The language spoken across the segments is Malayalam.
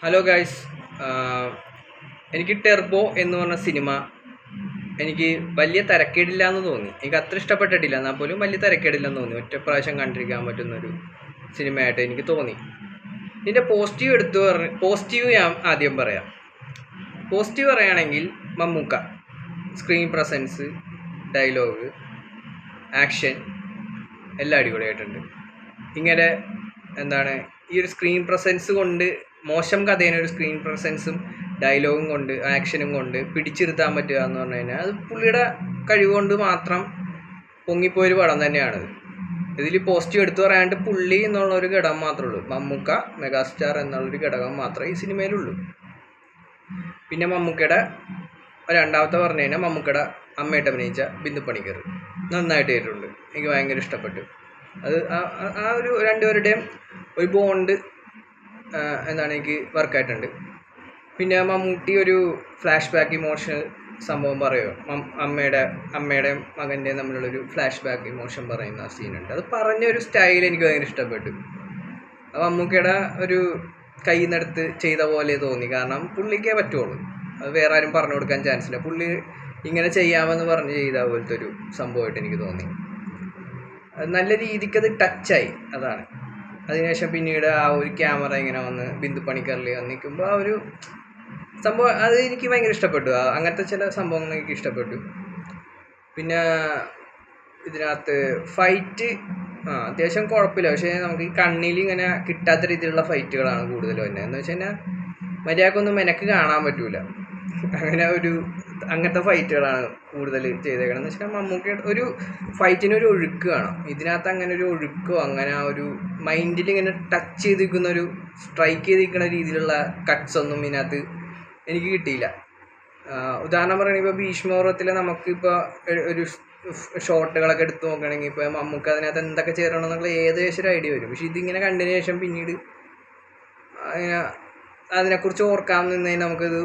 Hello guys. എനിക്ക് ടെർബോ എന്ന് പറഞ്ഞ സിനിമ എനിക്ക് വലിയ തരക്കേടില്ല എന്ന് തോന്നി. എനിക്ക് അത്ര ഇഷ്ടപ്പെട്ടിട്ടില്ല, എന്നാൽ പോലും വലിയ തരക്കേടില്ലെന്ന് തോന്നി. ഒറ്റ പ്രാവശ്യം കണ്ടിരിക്കാൻ പറ്റുന്നൊരു സിനിമയായിട്ട് എനിക്ക് തോന്നി. ഇതിൻ്റെ പോസിറ്റീവ് ഞാൻ ആദ്യം പറയാം. പോസിറ്റീവ് പറയുകയാണെങ്കിൽ Mammukka screen presence, dialogue, action എല്ലാം അടിപൊളിയായിട്ടുണ്ട്. ഇങ്ങനെ ഈ ഒരു സ്ക്രീൻ പ്രസൻസ് കൊണ്ട്, മോശം കഥേനെ ഒരു സ്ക്രീൻ പ്രസൻസും ഡയലോഗും കൊണ്ട് ആക്ഷനും കൊണ്ട് പിടിച്ചിരുത്താൻ പറ്റുക എന്ന് പറഞ്ഞു കഴിഞ്ഞാൽ അത് പുള്ളിയുടെ കഴിവുകൊണ്ട് മാത്രം പൊങ്ങിപ്പോയൊരു പടം തന്നെയാണ്. ഇതിൽ പോസിറ്റീവ് എടുത്തു പറയാണ്ട് പുള്ളി എന്നുള്ളൊരു ഘടകം മാത്രമേ ഉള്ളൂ. മമ്മൂക്ക മെഗാസ്റ്റാർ എന്നുള്ളൊരു ഘടകം മാത്രമേ ഈ സിനിമയിലുള്ളൂ. പിന്നെ മമ്മൂക്കയുടെ രണ്ടാമത്തെ പറഞ്ഞു കഴിഞ്ഞാൽ മമ്മൂക്കയുടെ അമ്മയായിട്ട് അഭിനയിച്ച ബിന്ദു പണിക്കർ നന്നായിട്ട് ചെയ്തിട്ടുണ്ട്. എനിക്ക് ഭയങ്കര ഇഷ്ടപ്പെട്ടു. അത് ആ ഒരു രണ്ടുപേരുടെയും ഒരു ബോണ്ട് എനിക്ക് വർക്കായിട്ടുണ്ട്. പിന്നെ മമ്മൂട്ടി ഒരു ഫ്ലാഷ് ബാക്ക് ഇമോഷണൽ സംഭവം പറയുമോ, അമ്മയുടെയും മകൻ്റെയും തമ്മിലുള്ളൊരു ഫ്ലാഷ് ബാക്ക് ഇമോഷൻ പറയുന്ന സീനുണ്ട്. അത് പറഞ്ഞൊരു സ്റ്റൈൽ എനിക്ക് ഭയങ്കര ഇഷ്ടപ്പെട്ടു. അത് മമ്മൂക്കയുടെ ഒരു കയ്യിൽ നിന്നെടുത്ത് ചെയ്ത പോലെ തോന്നി. കാരണം പുള്ളിക്കേ പറ്റുള്ളൂ, അത് വേറെ ആരും പറഞ്ഞു കൊടുക്കാൻ ചാൻസ് ഇല്ല. പുള്ളി ഇങ്ങനെ ചെയ്യാമെന്ന് പറഞ്ഞ് ചെയ്ത പോലത്തെ ഒരു സംഭവമായിട്ട് എനിക്ക് തോന്നി. നല്ല രീതിക്ക് അത് ടച്ചായി, അതാണ്. അതിനുശേഷം പിന്നീട് ആ ഒരു ക്യാമറ ഇങ്ങനെ വന്ന് ബിന്ദു പണിക്കറിൽ വന്നിരിക്കുമ്പോൾ ആ ഒരു സംഭവം അത് എനിക്ക് ഭയങ്കര ഇഷ്ടപ്പെട്ടു. അങ്ങനത്തെ ചില സംഭവങ്ങൾ എനിക്ക് ഇഷ്ടപ്പെട്ടു. പിന്നെ ഇതിനകത്ത് ഫൈറ്റ് അത്യാവശ്യം കുഴപ്പമില്ല, പക്ഷേ നമുക്ക് ഈ കണ്ണിൽ ഇങ്ങനെ കിട്ടാത്ത രീതിയിലുള്ള ഫൈറ്റുകളാണ് കൂടുതലും തന്നെ. എന്ന് വെച്ച് കഴിഞ്ഞാൽ മര്യാദക്കൊന്നും എനിക്ക് കാണാൻ പറ്റൂല. അങ്ങനത്തെ ഫൈറ്റുകളാണ് കൂടുതൽ ചെയ്തേക്കണം. എന്ന് വെച്ചാൽ മമ്മൂക്കയുടെ ഒരു ഫൈറ്റിനൊരു ഒഴുക്ക് കാണാം. ഇതിനകത്ത് അങ്ങനെ ഒരു ഒഴുക്കോ അങ്ങനെ ആ ഒരു മൈൻഡിൽ ഇങ്ങനെ ടച്ച് ചെയ്തിരിക്കുന്ന ഒരു സ്ട്രൈക്ക് ചെയ്തിരിക്കുന്ന രീതിയിലുള്ള കട്ട്സ് ഒന്നും ഇതിനകത്ത് എനിക്ക് കിട്ടിയില്ല. ഉദാഹരണം പറയുകയാണെങ്കിൽ ഇപ്പോൾ ഭീഷ്മപർവ്വത്തിൽ നമുക്കിപ്പോൾ ഒരു ഷോട്ടുകളൊക്കെ എടുത്ത് നോക്കുകയാണെങ്കിൽ ഇപ്പോൾ മമ്മൂക്ക അതിനകത്ത് എന്തൊക്കെ ചേരണമെന്നുള്ള ഏകദേശം ഒരു ഐഡിയ വരും. പക്ഷെ ഇതിങ്ങനെ കണ്ടതിന് ശേഷം പിന്നീട് അതിനെക്കുറിച്ച് ഓർക്കാൻ നിന്നതിന് നമുക്കിത്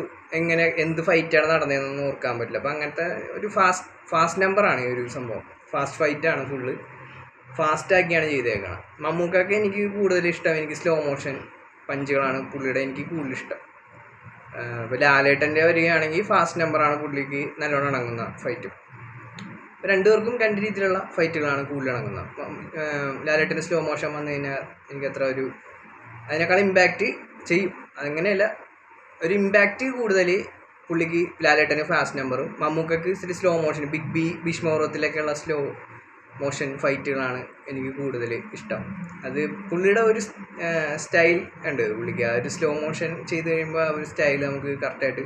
എന്ത് ഫൈറ്റാണ് നടന്നതെന്നൊന്നും ഓർക്കാൻ പറ്റില്ല. അപ്പോൾ അങ്ങനത്തെ ഒരു ഫാസ്റ്റ് നമ്പറാണ് ഈ ഒരു സംഭവം. ഫാസ്റ്റ് ഫൈറ്റാണ്, ഫുള്ള് ഫാസ്റ്റാക്കിയാണ് ചെയ്തേക്കണം. മമ്മൂക്കൊക്കെ എനിക്ക് കൂടുതൽ ഇഷ്ടം, എനിക്ക് സ്ലോ മോഷൻ പഞ്ചുകളാണ് പുള്ളിയുടെ എനിക്ക് കൂടുതൽ ഇഷ്ടം. ഇപ്പോൾ ലാലേട്ടൻ്റെ വരികയാണെങ്കിൽ ഫാസ്റ്റ് നമ്പറാണ് പുള്ളിക്ക് നല്ലോണം ഇണങ്ങുന്ന ഫൈറ്റ്. രണ്ടുപേർക്കും രണ്ട് രീതിയിലുള്ള ഫൈറ്റുകളാണ് കൂടുതൽ ഇണങ്ങുന്നത്. ലാലേട്ടൻ്റെ സ്ലോ മോഷൻ വന്നു കഴിഞ്ഞാൽ എനിക്കത്ര അതിനേക്കാൾ ഇമ്പാക്റ്റ് ചെയ്യും. അതങ്ങനെയല്ല, ഒരു ഇമ്പാക്റ്റ് കൂടുതൽ പുള്ളിക്ക് ലാലേട്ടന് ഫാസ്റ്റ് നമ്പറും, മമ്മൂക്കക്ക് ഇച്ചിരി സ്ലോ മോഷൻ ഭീഷ്മപർവ്വത്തിലേക്കുള്ള സ്ലോ മോഷൻ ഫൈറ്റുകളാണ് എനിക്ക് കൂടുതൽ ഇഷ്ടം. അത് പുള്ളിയുടെ ഒരു സ്റ്റൈൽ ഉണ്ട്. പുള്ളിക്ക് ആ ഒരു സ്ലോ മോഷൻ ചെയ്ത് കഴിയുമ്പോൾ ആ ഒരു സ്റ്റൈൽ നമുക്ക് കറക്റ്റായിട്ട്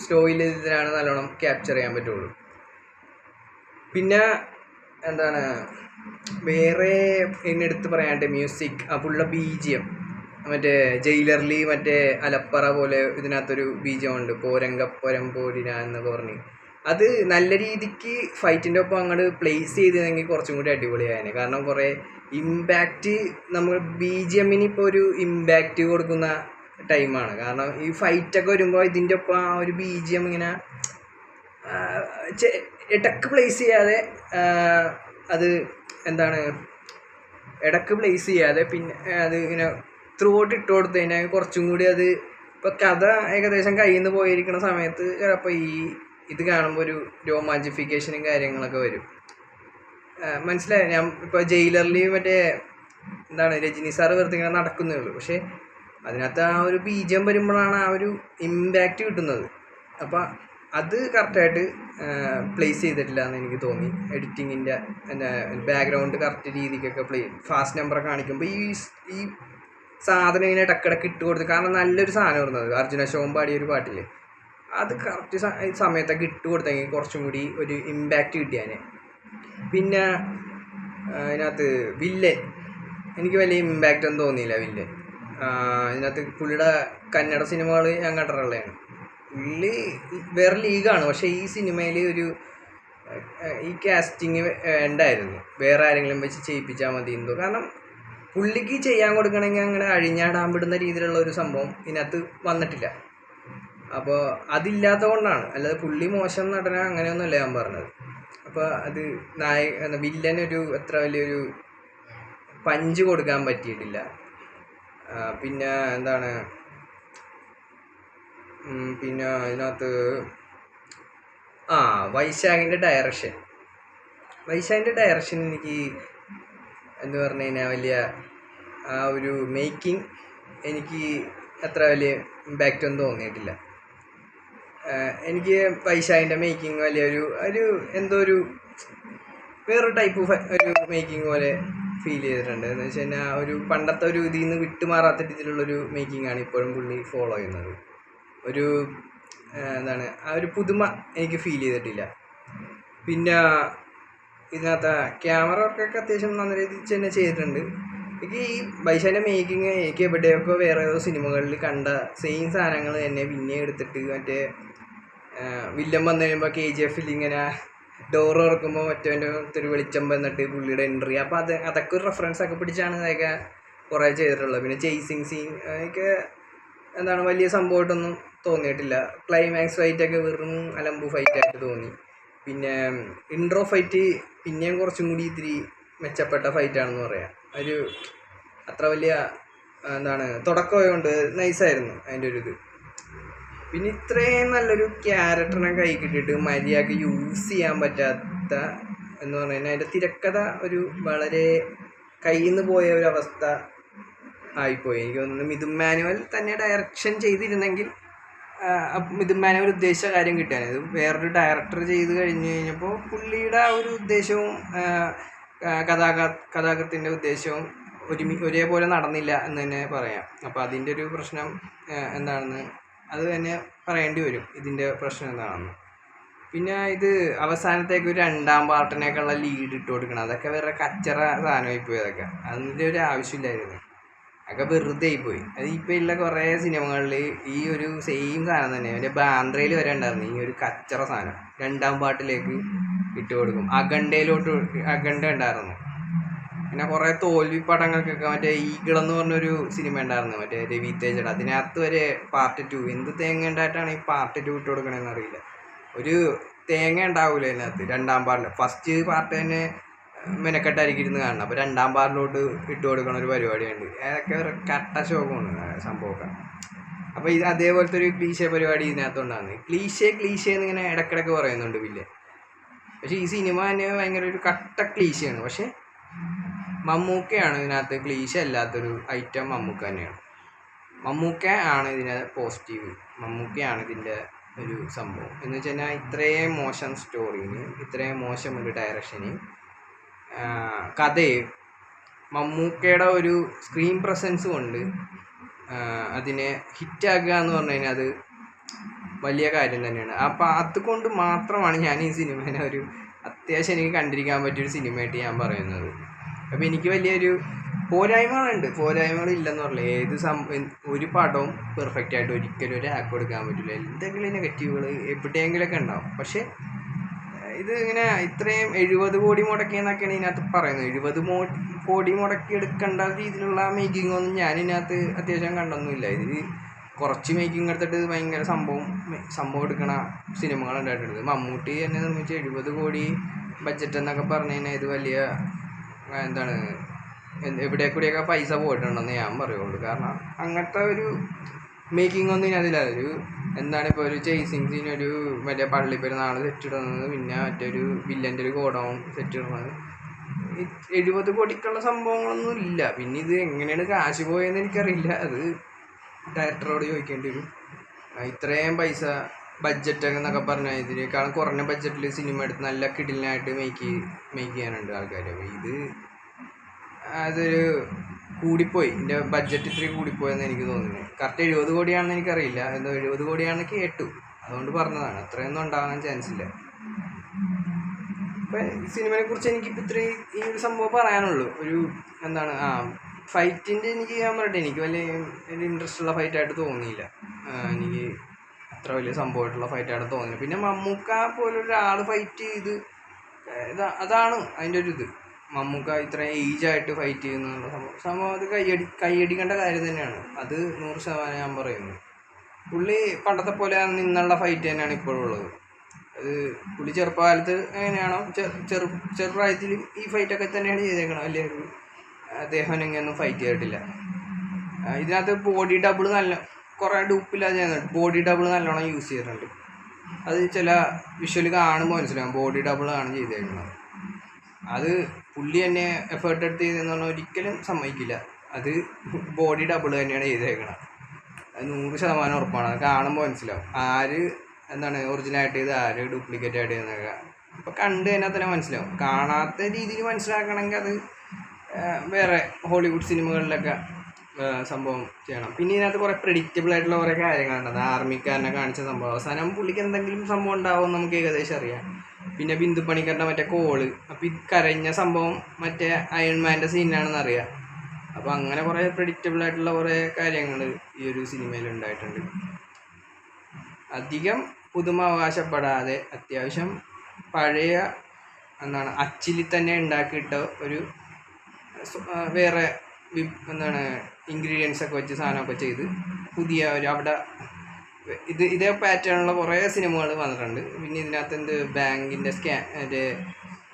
സ്ലോയിൽ ഇതിനാണ് നല്ലോണം ക്യാപ്ചർ ചെയ്യാൻ പറ്റുള്ളൂ. പിന്നെ വേറെ എന്നെടുത്ത് പറയാണ്ട് മ്യൂസിക്, പുള്ളിയുടെ BGM മറ്റേ ജയിലറിൽ മറ്റേ അലപ്പറ പോലെ ഇതിനകത്തൊരു BGM പോരമ്പോരിന എന്നൊക്കെ പറഞ്ഞ് അത് നല്ല രീതിക്ക് ഫൈറ്റിൻ്റെ ഒപ്പം അങ്ങോട്ട് പ്ലേസ് ചെയ്തതെങ്കിൽ കുറച്ചും കൂടി അടിപൊളിയായേനെ. കാരണം കുറേ ഇമ്പാക്റ്റ്, നമ്മൾ BGMന് ഇപ്പോൾ ഒരു ഇമ്പാക്റ്റ് കൊടുക്കുന്ന ടൈമാണ്. കാരണം ഈ ഫൈറ്റൊക്കെ വരുമ്പോൾ ഇതിൻ്റെ ഒപ്പം ആ ഒരു BGM ഇങ്ങനെ ഇടക്ക് പ്ലേസ് ചെയ്യാതെ അത് ഇടക്ക് പ്ലേസ് ചെയ്യാതെ പിന്നെ അത് ഇങ്ങനെ ത്രൂ ഔട്ട് ഇട്ട് കൊടുത്തു കഴിഞ്ഞാൽ കുറച്ചും കൂടി അത് ഇപ്പോൾ കഥ ഏകദേശം കയ്യിൽ നിന്ന് പോയിരിക്കുന്ന സമയത്ത് ചിലപ്പോൾ ഇത് കാണുമ്പോൾ ഒരു രോമാഞ്ചിഫിക്കേഷനും കാര്യങ്ങളൊക്കെ വരും. മനസ്സിലായി? ഞാൻ ഇപ്പോൾ ജയിലറിൽ മറ്റേ രജനി സാറ് വെറുതെ ഇങ്ങനെ നടക്കുന്നേ ഉള്ളൂ, പക്ഷേ അതിനകത്ത് ആ ഒരു BGM വരുമ്പോഴാണ് ആ ഒരു ഇമ്പാക്റ്റ് കിട്ടുന്നത്. അപ്പോൾ അത് കറക്റ്റായിട്ട് പ്ലേസ് ചെയ്തിട്ടില്ല എന്ന് എനിക്ക് തോന്നി. എഡിറ്റിങ്ങിൻ്റെ ബാക്ക്ഗ്രൗണ്ട് കറക്റ്റ് രീതിക്കൊക്കെ ഫാസ്റ്റ് നമ്പറൊക്കെ കാണിക്കുമ്പോൾ ഈ സാധനം ഇങ്ങനെ ഇടക്കിടക്ക് ഇട്ട് കൊടുത്ത്, കാരണം നല്ലൊരു സാധനം വരുന്നത് അർജുന അശോകൻ പാടിയ ഒരു പാട്ടില്ലേ, അത് കറക്റ്റ് സമയത്തൊക്കെ ഇട്ട് കൊടുത്തെങ്കിൽ കുറച്ചും കൂടി ഒരു ഇമ്പാക്റ്റ് കിട്ടിയാനെ. പിന്നെ ഇതിനകത്ത് വില്ലൻ എനിക്ക് വലിയ ഇമ്പാക്റ്റ് ഒന്നും തോന്നിയില്ല. വില്ലൻ ഇതിനകത്ത് പുള്ളിയുടെ കന്നഡ സിനിമകൾ ഞാൻ കണ്ടിട്ടുള്ളതാണ്. പുള്ളി വേറെ ലീഗാണ്. പക്ഷേ ഈ സിനിമയിൽ ഈ കാസ്റ്റിങ് ഉണ്ടായിരുന്നു, വേറെ ആരെങ്കിലും വെച്ച് ചെയ്യിപ്പിച്ചാൽ മതി എന്തോ. കാരണം പുള്ളിക്ക് ചെയ്യാൻ കൊടുക്കണമെങ്കിൽ അങ്ങനെ അഴിഞ്ഞാടാൻ വിടുന്ന രീതിയിലുള്ള ഒരു സംഭവം ഇതിനകത്ത് വന്നിട്ടില്ല. അപ്പോൾ അതില്ലാത്ത കൊണ്ടാണ്, അല്ലാതെ പുള്ളി മോശം നടന അങ്ങനെയൊന്നുമല്ല ഞാൻ പറഞ്ഞത്. അപ്പോൾ അത് വില്ലനൊരു അത്ര വലിയൊരു പഞ്ച് കൊടുക്കാൻ പറ്റിയിട്ടില്ല. പിന്നെ പിന്നെ ഇതിനകത്ത് വൈശാഖിൻ്റെ ഡയറക്ഷൻ എനിക്ക് എന്ന് പറഞ്ഞു കഴിഞ്ഞാൽ വലിയ ആ ഒരു മേക്കിംഗ് എനിക്ക് അത്ര വലിയ ഇമ്പാക്റ്റ് ഒന്നും തോന്നിയിട്ടില്ല. എനിക്ക് വൈശാഖിൻ്റെ മേക്കിംഗ് വലിയ ഒരു എന്തോ ഒരു വേറൊരു ടൈപ്പ് ഒരു മേക്കിംഗ് പോലെ ഫീൽ ചെയ്തിട്ടുണ്ട്. എന്ന് വെച്ച് കഴിഞ്ഞാൽ ഒരു പണ്ടത്തെ ഒരു ഇതിൽ നിന്ന് വിട്ടുമാറാത്ത രീതിയിലുള്ളൊരു മേക്കിംഗ് ആണ് ഇപ്പോഴും പുള്ളി ഫോളോ ചെയ്യുന്നത്. ഒരു എന്താണ് ആ ഒരു പുതുമ എനിക്ക് ഫീൽ ചെയ്തിട്ടില്ല. പിന്നെ ഇതിനകത്ത് ക്യാമറ വർക്കൊക്കെ അത്യാവശ്യം നല്ല രീതിയിൽ തന്നെ ചെയ്തിട്ടുണ്ട്. എനിക്ക് ഈ വൈശാഖിൻ്റെ മേക്കിങ് എനിക്ക് എവിടെയൊക്കെ വേറെ ഏതോ സിനിമകളിൽ കണ്ട സെയിം സാധനങ്ങൾ തന്നെ പിന്നെ എടുത്തിട്ട് മറ്റേ വില്ലൻ വന്നു കഴിയുമ്പോൾ KGF ഇങ്ങനെ ഡോറ് തുറക്കുമ്പോൾ മറ്റവൻ്റെ ഒരു വെളിച്ചം വന്നിട്ട് പുള്ളിയുടെ എൻട്രി, അപ്പോൾ അതൊക്കെ ഒരു റെഫറൻസ് ഒക്കെ പിടിച്ചാണ് അതൊക്കെ കുറേ ചെയ്തിട്ടുള്ളത്. പിന്നെ ചേസിങ് സീൻ ഒക്കെ എന്താണ് വലിയ സംഭവമായിട്ടൊന്നും തോന്നിയിട്ടില്ല. ക്ലൈമാക്സ് ഫൈറ്റൊക്കെ വെറും അലമ്പു ഫൈറ്റായിട്ട് തോന്നി. പിന്നെ ഇൻട്രോ ഫൈറ്റ് പിന്നെയും കുറച്ചും കൂടി ഇത്തിരി മെച്ചപ്പെട്ട ഫൈറ്റാണെന്ന് പറയാം. ഒരു അത്ര വലിയ എന്താണ് തുടക്കമായതുകൊണ്ട് നൈസായിരുന്നു അതിൻ്റെ ഒരു ഇത്. പിന്നെ ഇത്രയും നല്ലൊരു ക്യാരക്ടറിനെ കൈ കിട്ടിയിട്ട് മര്യാദക്ക് യൂസ് ചെയ്യാൻ പറ്റാത്ത എന്ന് പറഞ്ഞു കഴിഞ്ഞാൽ അതിൻ്റെ തിരക്കഥ ഒരു വളരെ കയ്യിൽ നിന്ന് പോയ ഒരവസ്ഥ ആയിപ്പോയി. എനിക്ക് തോന്നുന്നു മിഥുൻ മാനുവൽ തന്നെ ഡയറക്ഷൻ ചെയ്തിരുന്നെങ്കിൽ മിഥുൻ മാനുവൽ ഉദ്ദേശിച്ച കാര്യം കിട്ടിയാണ്. ഇത് വേറൊരു ഡയറക്ടർ ചെയ്ത് കഴിഞ്ഞ് കഴിഞ്ഞപ്പോൾ പുള്ളിയുടെ ആ ഒരു ഉദ്ദേശവും കഥാകൃത്തിൻ്റെ ഉദ്ദേശവും ഒരേപോലെ നടന്നില്ല എന്ന് തന്നെ പറയാം. അപ്പോൾ അതിൻ്റെ ഒരു പ്രശ്നം എന്താണെന്ന് അത് തന്നെ പറയേണ്ടി വരും, ഇതിൻ്റെ പ്രശ്നം എന്താണെന്ന്. പിന്നെ ഇത് അവസാനത്തേക്ക് ഒരു 2ാം പാർട്ടിനേക്കുള്ള ലീഡ് ഇട്ട് കൊടുക്കണം, അതൊക്കെ വേറെ കച്ചറ സാധനമായിപ്പോയി. അതൊക്കെ അതിൻ്റെ ഒരു ആവശ്യമില്ലായിരുന്നു, അതൊക്കെ വെറുതെ ആയിപ്പോയി. അത് ഇപ്പോൾ ഉള്ള കുറേ സിനിമകളിൽ ഈ ഒരു സെയിം സാധനം തന്നെ എൻ്റെ ബാന്ദ്രയിൽ വരെ ഉണ്ടായിരുന്നു. ഈ ഒരു കച്ചറ സാധനം 2ാം പാർട്ടിലേക്ക് ഇട്ട് കൊടുക്കും. അഖണ്ഡ ഉണ്ടായിരുന്നു. പിന്നെ കുറേ തോൽവി പടങ്ങൾക്കൊക്കെ മറ്റേ ഈഗിളെന്ന് പറഞ്ഞൊരു സിനിമ ഉണ്ടായിരുന്നു, മറ്റേ രവി തേജയുടെ. അതിനകത്ത് വരെ പാർട്ട് 2 എന്ത് തേങ്ങ ഉണ്ടായിട്ടാണ് ഈ പാർട്ട് 2 ഇട്ട് കൊടുക്കണമെന്ന് അറിയില്ല. ഒരു തേങ്ങ ഉണ്ടാവില്ല അതിനകത്ത് 2ാം പാർട്ടിൽ. ഫസ്റ്റ് പാർട്ട് തന്നെ മെനക്കെട്ടായിരിക്കും ഇരുന്ന് കാണണം, അപ്പോൾ 2ാം പാർട്ടിലോട്ട് ഇട്ട് കൊടുക്കണ ഒരു പരിപാടിയുണ്ട്. അതൊക്കെ കട്ട ശോകമാണ് സംഭവമൊക്കെ. അപ്പോൾ ഇത് അതേപോലത്തെ ഒരു ക്ലീശേ പരിപാടി ഇതിനകത്തുണ്ടാകുന്നത്. ക്ലീശേ എന്നിങ്ങനെ ഇടയ്ക്കിടയ്ക്ക് പറയുന്നുണ്ട് പിന്നെ. പക്ഷേ ഈ സിനിമ തന്നെ ഭയങ്കര ഒരു കട്ട ക്ലീശയാണ്. പക്ഷേ മമ്മൂക്കയാണ് ഇതിനകത്ത് ക്ലീശ അല്ലാത്തൊരു ഐറ്റം. മമ്മൂക്ക തന്നെയാണ്. മമ്മൂക്ക ആണ് ഇതിന് പോസിറ്റീവ്. മമ്മൂക്കയാണ് ഇതിൻ്റെ ഒരു സംഭവം എന്ന് വെച്ച് കഴിഞ്ഞാൽ ഇത്രയും മോശം സ്റ്റോറിന്, ഇത്രയും മോശം ഒരു ഡയറക്ഷന്, കഥയും മമ്മൂക്കയുടെ ഒരു സ്ക്രീൻ പ്രസൻസ് കൊണ്ട് അതിനെ ഹിറ്റാക്കുക എന്ന് പറഞ്ഞു കഴിഞ്ഞാൽ അത് വലിയ കാര്യം തന്നെയാണ്. അപ്പോൾ അതുകൊണ്ട് മാത്രമാണ് ഞാൻ ഈ സിനിമേനെ ഒരു അത്യാവശ്യം എനിക്ക് കണ്ടിരിക്കാൻ പറ്റിയൊരു സിനിമയായിട്ട് ഞാൻ പറയുന്നത്. അപ്പോൾ എനിക്ക് വലിയൊരു പോരായ്മകളില്ലെന്ന് പറഞ്ഞില്ല. ഒരു പടവും പെർഫെക്റ്റ് ആയിട്ട് ഒരിക്കലും ഒരു ആക്ക് കൊടുക്കാൻ പറ്റില്ല. എന്തെങ്കിലും നെഗറ്റീവുകൾ എവിടെയെങ്കിലുമൊക്കെ ഉണ്ടാവും. പക്ഷേ ഇത് ഇങ്ങനെ ഇത്രയും 70 കോടി മുടക്കിയെന്നൊക്കെയാണ് ഇതിനകത്ത് പറയുന്നത്. 70 കോടി മുടക്കി എടുക്കേണ്ട രീതിയിലുള്ള മേക്കിംഗ് ഒന്നും ഞാൻ ഇതിനകത്ത് അത്യാവശ്യം കണ്ടൊന്നുമില്ല. ഇതിൽ കുറച്ച് മേക്കിംഗ് എടുത്തിട്ട് ഭയങ്കര സംഭവം എടുക്കണ സിനിമകളുണ്ടായിട്ടുണ്ട്. മമ്മൂട്ടി തന്നെ നിർമ്മിച്ച് 70 കോടി ബഡ്ജറ്റ് എന്നൊക്കെ പറഞ്ഞു കഴിഞ്ഞാൽ ഇത് വലിയ എന്താണ് എവിടെ കൂടിയൊക്കെ പൈസ പോയിട്ടുണ്ടെന്ന് ഞാൻ പറയുള്ളൂ. കാരണം അങ്ങനത്തെ ഒരു മേക്കിംഗ് ഒന്നും ഇതിനതില്ല. ഒരു എന്താണ് ഇപ്പോൾ ഒരു ചേസിങ് സീൻ, ഒരു മറ്റേ പള്ളിപ്പെരുന്നാൾ സെറ്റ് ഇടുന്നത്, പിന്നെ മറ്റൊരു വില്ലൻ്റെ ഒരു ഗോഡൗൺ സെറ്റ് ഇടുന്നത്, 70 കോടിക്കുള്ള സംഭവങ്ങളൊന്നും ഇല്ല. പിന്നെ ഇത് എങ്ങനെയാണ് കാശ് പോയതെന്ന് എനിക്കറിയില്ല. അത് ഡയറക്ടറോട് ചോദിക്കേണ്ടി വരും. ഇത്രയും പൈസ ബഡ്ജറ്റ് എന്നൊക്കെ പറഞ്ഞാൽ ഇതിനേക്കാളും കുറഞ്ഞ ബഡ്ജറ്റിൽ സിനിമ എടുത്ത് നല്ല കിടിലനായിട്ട് മേക്ക് ചെയ്യാനുണ്ട് ആൾക്കാർ. അപ്പോൾ അതൊരു കൂടിപ്പോയി, ഇതിൻ്റെ ബഡ്ജറ്റ് ഇത്തിരി കൂടിപ്പോയെന്ന് എനിക്ക് തോന്നുന്നത്. കറക്റ്റ് 70 കോടിയാണെന്ന് എനിക്കറിയില്ല, എന്തോ 70 കോടിയാണെന്ന് കേട്ടു, അതുകൊണ്ട് പറഞ്ഞതാണ്. അത്രയൊന്നും ഉണ്ടാകാൻ ചാൻസ് ഇല്ല. അപ്പം ഈ സിനിമയെ കുറിച്ച് എനിക്കിപ്പോൾ ഇത്രയും ഈ ഒരു സംഭവം പറയാനുള്ളൂ. ഒരു എന്താണ് ഫൈറ്റിൻ്റെ എനിക്ക് ഞാൻ പറയട്ടെ, എനിക്ക് വലിയ ഒരു ഇൻട്രസ്റ്റ് ഉള്ള ഫൈറ്റായിട്ട് തോന്നിയില്ല. എനിക്ക് അത്ര വലിയ സംഭവമായിട്ടുള്ള ഫൈറ്റായിട്ട് തോന്നിയില്ല. പിന്നെ മമ്മൂക്ക പോലൊരാൾ ഫൈറ്റ് ചെയ്ത് അതാണ് അതിൻ്റെ ഒരു ഇത്. മമ്മൂക്ക ഇത്രയും ഏജായിട്ട് ഫൈറ്റ് ചെയ്യുന്നുള്ള സംഭവം അത് കൈയടിക്കേണ്ട കാര്യം തന്നെയാണ്. അത് 100% ഞാൻ പറയുന്നു. പുള്ളി പണ്ടത്തെ പോലെ നിന്നുള്ള ഫൈറ്റ് തന്നെയാണ് ഇപ്പോഴും ഉള്ളത്. അത് പുള്ളി ചെറുപ്പകാലത്ത് എങ്ങനെയാണോ ചെറുപ്രായത്തിൽ ഈ ഫൈറ്റൊക്കെ തന്നെയാണ് ചെയ്തേക്കണം. അദ്ദേഹം എങ്ങനെയൊന്നും ഫൈറ്റ് ചെയ്തിട്ടില്ല. ഇതിനകത്ത് ബോഡി ഡബിൾ കുറേ ഡൂപ്പില്ലാതെ ചെയ്യുന്നുണ്ട്. ബോഡി ഡബിൾ നല്ലോണം യൂസ് ചെയ്തിട്ടുണ്ട്. അത് ചില വിഷ്വൽ കാണുമ്പോൾ മനസ്സിലാവും ബോഡി ഡബിളാണ് ചെയ്തേക്കുന്നത്. അത് പുള്ളി തന്നെ എഫേർട്ട് എടുത്ത് ചെയ്തതെന്ന് പറഞ്ഞാൽ ഒരിക്കലും സമ്മതിക്കില്ല. അത് ബോഡി ഡബിൾ തന്നെയാണ് ചെയ്തേക്കുന്നത്. അത് 100% ഉറപ്പാണ്. അത് കാണുമ്പോൾ മനസ്സിലാവും ആര് ഒറിജിനലായിട്ട് ചെയ്ത് ആര് ഡ്യൂപ്ലിക്കേറ്റ് ആയിട്ട് ചെയ്യുന്നതൊക്കെ. അപ്പോൾ കണ്ടു കഴിഞ്ഞാൽ തന്നെ മനസ്സിലാവും. കാണാത്ത രീതിയിൽ മനസ്സിലാക്കണമെങ്കിൽ അത് വേറെ ഹോളിവുഡ് സിനിമകളിലൊക്കെ സംഭവം ചെയ്യണം. പിന്നെ ഇതിനകത്ത് കുറേ പ്രെഡിക്റ്റബിൾ ആയിട്ടുള്ള കുറേ കാര്യങ്ങളുണ്ട്. ആർമിക്കാരനെ കാണിച്ച സംഭവം അവസാനം പുള്ളിക്ക് എന്തെങ്കിലും സംഭവം ഉണ്ടാവും നമുക്ക് ഏകദേശം അറിയാം. പിന്നെ ബിന്ദു പണിക്കറിൻ്റെ മറ്റേ കോള്, അപ്പോൾ ഈ കരഞ്ഞ സംഭവം മറ്റേ അയൺമാൻ്റെ സീനാണെന്ന് അറിയാം. അപ്പോൾ അങ്ങനെ കുറേ പ്രെഡിക്റ്റബിൾ ആയിട്ടുള്ള കുറേ കാര്യങ്ങൾ ഈ ഒരു സിനിമയിൽ ഉണ്ടായിട്ടുണ്ട്. അധികം പുതുമ അവകാശപ്പെടാതെ അത്യാവശ്യം പഴയ അച്ചിൽ തന്നെ ഉണ്ടാക്കിയിട്ട ഒരു വേറെ ഇൻഗ്രീഡിയൻസ് ഒക്കെ വെച്ച് സാധനമൊക്കെ ചെയ്ത് പുതിയ ഒരു അവിടെ ഇതേ പാറ്റേണുള്ള കുറേ സിനിമകൾ വന്നിട്ടുണ്ട്. പിന്നെ ഇതിനകത്ത് ബാങ്കിൻ്റെ മറ്റേ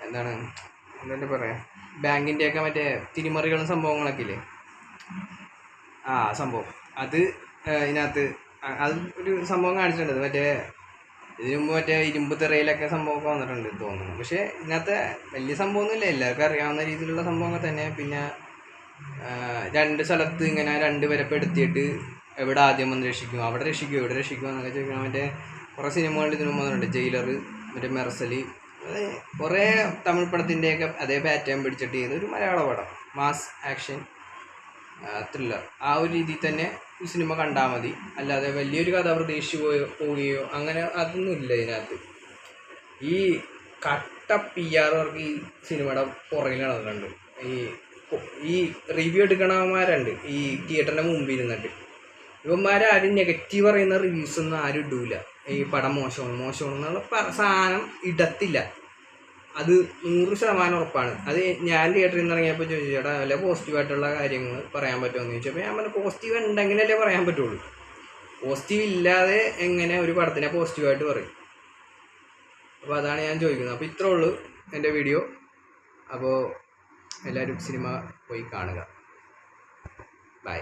എന്താ പറയുക, ബാങ്കിൻ്റെയൊക്കെ മറ്റേ തിരിമറികളും സംഭവങ്ങളൊക്കെ ഇല്ലേ, സംഭവം അത് ഇതിനകത്ത് അത് ഒരു സംഭവം കാണിച്ചിട്ടുണ്ട്. മറ്റേ ഇതിനു മുമ്പ് മറ്റേ ഇരുമ്പ് തിറയിലൊക്കെ സംഭവമൊക്കെ വന്നിട്ടുണ്ട് തോന്നുന്നു. പക്ഷേ ഇതിനകത്ത് വലിയ സംഭവമൊന്നുമില്ല, എല്ലാവർക്കും അറിയാവുന്ന രീതിയിലുള്ള സംഭവങ്ങൾ തന്നെ. പിന്നെ 2 സ്ഥലത്ത് ഇങ്ങനെ 2 പേരെ പെടുത്തിയിട്ട് എവിടെ ആദ്യം വന്ന് രക്ഷിക്കും, അവിടെ രക്ഷിക്കും, എവിടെ രക്ഷിക്കും എന്നൊക്കെ ചോദിക്കണം. മറ്റേ കുറേ സിനിമകളിൽ ഇതിനു മുമ്പ് വന്നിട്ടുണ്ട്. ജയിലർ, മറ്റേ മെർസലി, കുറേ തമിഴ് പടത്തിൻ്റെയൊക്കെ അതേ പാറ്റേൺ പിടിച്ചിട്ട് ചെയ്തൊരു മലയാള പടം, മാസ് ആക്ഷൻ ത്രില്ലർ. ആ ഒരു രീതിയിൽ തന്നെ ഈ സിനിമ കണ്ടാൽ മതി. അല്ലാതെ വലിയൊരു കഥ പ്രതീക്ഷിച്ച് പോവുകയോ അങ്ങനെ അതൊന്നുമില്ല ഇതിനകത്ത്. ഈ കട്ട PR വർക്ക് ഈ സിനിമയുടെ പുറകിൽ നടക്കുന്നുണ്ട്. ഈ റിവ്യൂ എടുക്കണവന്മാരുണ്ട് ഈ തിയേറ്ററിൻ്റെ മുമ്പിൽ ഇരുന്നിട്ട്. ഇവന്മാരാരും നെഗറ്റീവ് പറയുന്ന റിവ്യൂസൊന്നും ആരും ഇടൂല. ഈ പടം മോശമാണെന്നുള്ള സാധനം ഇടത്തില്ല. അത് 100% ഉറപ്പാണ്. അത് ഞാൻ തിയേറ്ററിൽ നിന്ന് ഇറങ്ങിയപ്പോൾ ചോദിച്ചു, ചേട്ടാ വല്ല പോസിറ്റീവായിട്ടുള്ള കാര്യങ്ങൾ പറയാൻ പറ്റുമെന്ന് ചോദിച്ചപ്പോൾ ഞാൻ പറഞ്ഞു, പോസിറ്റീവ് ഉണ്ടെങ്കിലല്ലേ പറയാൻ പറ്റുള്ളൂ. പോസിറ്റീവ് ഇല്ലാതെ എങ്ങനെ ഒരു പടത്തിനെ പോസിറ്റീവായിട്ട് പറയും? അപ്പോൾ അതാണ് ഞാൻ ചോദിക്കുന്നത്. അപ്പോൾ ഇത്രേ ഉള്ളൂ എൻ്റെ വീഡിയോ. അപ്പോൾ എല്ലാവരും സിനിമ പോയി കാണുക. ബൈ.